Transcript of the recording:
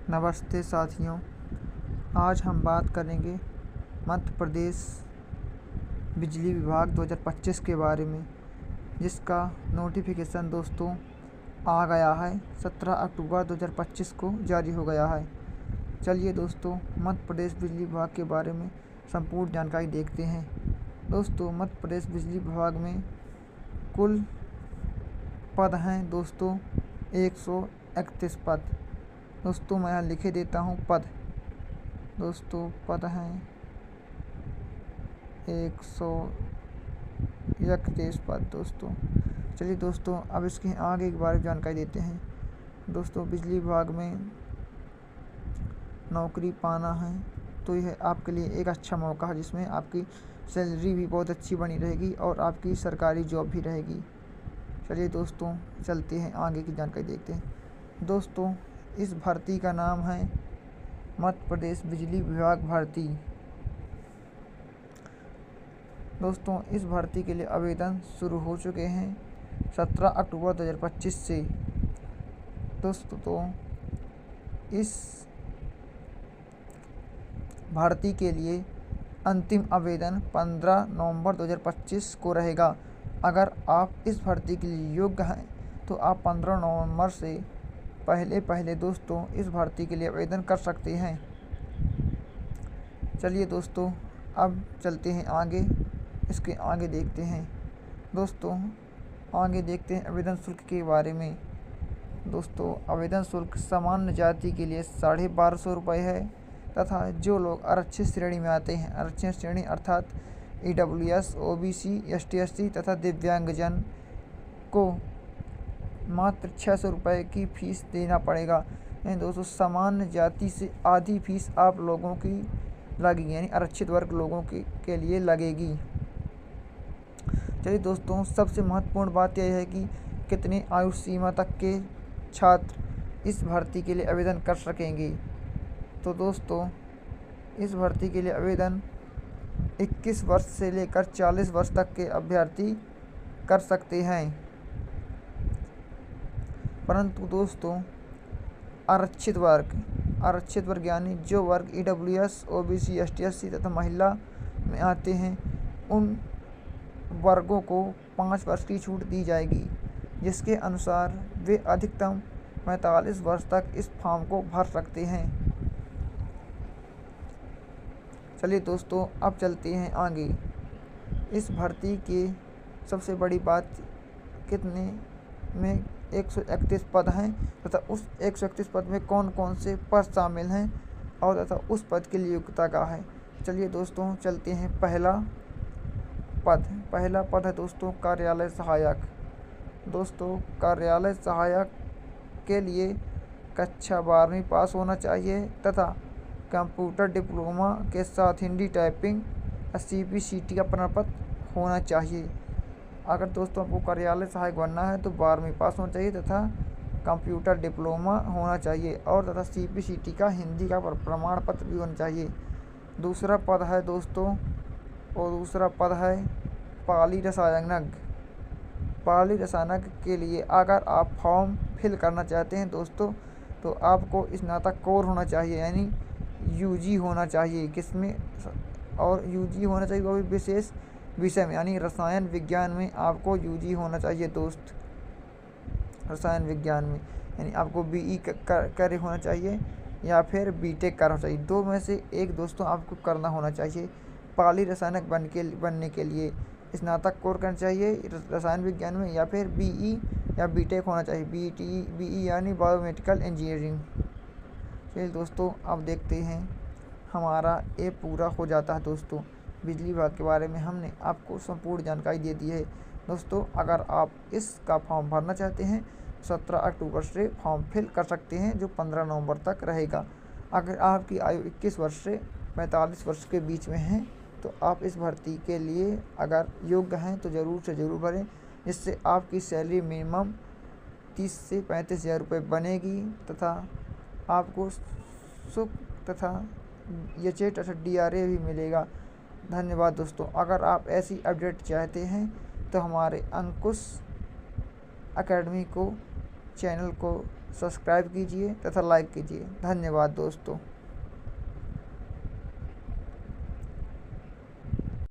नमस्ते साथियों, आज हम बात करेंगे मध्य प्रदेश बिजली विभाग 2025 के बारे में, जिसका नोटिफिकेशन दोस्तों आ गया है। 17 अक्टूबर 2025 को जारी हो गया है। चलिए दोस्तों, मध्य प्रदेश बिजली विभाग के बारे में संपूर्ण जानकारी देखते हैं। दोस्तों, मध्य प्रदेश बिजली विभाग में कुल पद हैं दोस्तों 131 पद। दोस्तों मैं यहाँ लिखे देता हूँ पद। दोस्तों पद हैं 131 पद दोस्तों। चलिए दोस्तों, अब इसके आगे के बारे में जानकारी देते हैं। दोस्तों, बिजली विभाग में नौकरी पाना है तो यह आपके लिए एक अच्छा मौका है, जिसमें आपकी सैलरी भी बहुत अच्छी बनी रहेगी और आपकी सरकारी जॉब भी रहेगी। चलिए दोस्तों, चलते हैं आगे की जानकारी देखते हैं। दोस्तों, इस भर्ती का नाम है मध्य प्रदेश बिजली विभाग भर्ती। दोस्तों, इस भर्ती के लिए आवेदन शुरू हो चुके हैं 17 अक्टूबर 2025 से। दोस्तों, इस भर्ती के लिए अंतिम आवेदन 15 नवंबर 2025 को रहेगा। अगर आप इस भर्ती के लिए योग्य हैं तो आप 15 नवंबर से पहले दोस्तों इस भर्ती के लिए आवेदन कर सकते हैं। चलिए दोस्तों, अब चलते हैं आगे, इसके आगे देखते हैं। दोस्तों आगे देखते हैं आवेदन शुल्क के बारे में। दोस्तों, आवेदन शुल्क सामान्य जाति के लिए 1250 रुपये है, तथा जो लोग आरक्षित श्रेणी में आते हैं, आरक्षित श्रेणी अर्थात EWS, OBC, ST/SC तथा दिव्यांगजन को मात्र 600 रुपये की फ़ीस देना पड़ेगा। यानी दोस्तों सामान्य जाति से आधी फीस आप लोगों की लगेगी, यानी आरक्षित वर्ग लोगों के लिए लगेगी। चलिए दोस्तों, सबसे महत्वपूर्ण बात यह है कि कितनी आयु सीमा तक के छात्र इस भर्ती के लिए आवेदन कर सकेंगे। तो दोस्तों, इस भर्ती के लिए आवेदन 21 वर्ष से लेकर 40 वर्ष तक के अभ्यर्थी कर सकते हैं। परंतु दोस्तों आरक्षित वर्ग यानी जो वर्ग EWS, OBC, ST/SC तथा महिला में आते हैं, उन वर्गों को 5 वर्ष की छूट दी जाएगी, जिसके अनुसार वे अधिकतम 45 वर्ष तक इस फॉर्म को भर सकते हैं। चलिए दोस्तों, अब चलते हैं आगे। इस भर्ती की सबसे बड़ी बात कितने में 131 पद हैं तथा उस 131 पद में कौन कौन से पद शामिल हैं और तथा उस पद के लिए योग्यता का है। चलिए दोस्तों, चलते हैं। पहला पद है दोस्तों कार्यालय सहायक। दोस्तों, कार्यालय सहायक के लिए कक्षा 12वीं पास होना चाहिए तथा कंप्यूटर डिप्लोमा के साथ हिंदी टाइपिंग CPCT का प्रमाण पत्र होना चाहिए। अगर दोस्तों आपको कार्यालय सहायक बनना है तो 12वीं पास होना चाहिए तथा कंप्यूटर डिप्लोमा होना चाहिए और तथा CPCT का हिंदी का प्रमाण पत्र भी होना चाहिए। दूसरा पद है दोस्तों, और दूसरा पद है पाली रसायनज्ञ के लिए अगर आप फॉर्म फिल करना चाहते हैं दोस्तों, तो आपको स्नातकोत्तर होना चाहिए, यानी UG होना चाहिए। किसमें? और UG होना चाहिए वो भी विशेष विषय में, यानी रसायन विज्ञान में आपको UG होना चाहिए दोस्त। रसायन विज्ञान में यानी आपको BE करे होना चाहिए या फिर BTech करना चाहिए। दो में से एक दोस्तों आपको करना होना चाहिए। पाली रसायनक बनने के लिए स्नातकोत्तर करना चाहिए रसायन विज्ञान में, या फिर BE या BTech होना चाहिए। BE यानी बायोमेडिकल इंजीनियरिंग। चलिए दोस्तों, अब देखते हैं। हमारा ये पूरा हो जाता है दोस्तों। बिजली विभाग के बारे में हमने आपको संपूर्ण जानकारी दे दी है। दोस्तों, अगर आप इसका फॉर्म भरना चाहते हैं 17 अक्टूबर से फॉर्म फिल कर सकते हैं, जो 15 नवंबर तक रहेगा। अगर आपकी आयु 21 वर्ष से 45 वर्ष के बीच में है तो आप इस भर्ती के लिए अगर योग्य हैं तो ज़रूर से ज़रूर भरें, जिससे आपकी सैलरी मिनिमम 30 से 35 हज़ार रुपये बनेगी तथा आपको सुख तथा YCHET तथा DRA भी मिलेगा। धन्यवाद दोस्तों। अगर आप ऐसी अपडेट चाहते हैं तो हमारे अंकुश एकेडमी को चैनल को सब्सक्राइब कीजिए तथा लाइक कीजिए। धन्यवाद दोस्तों।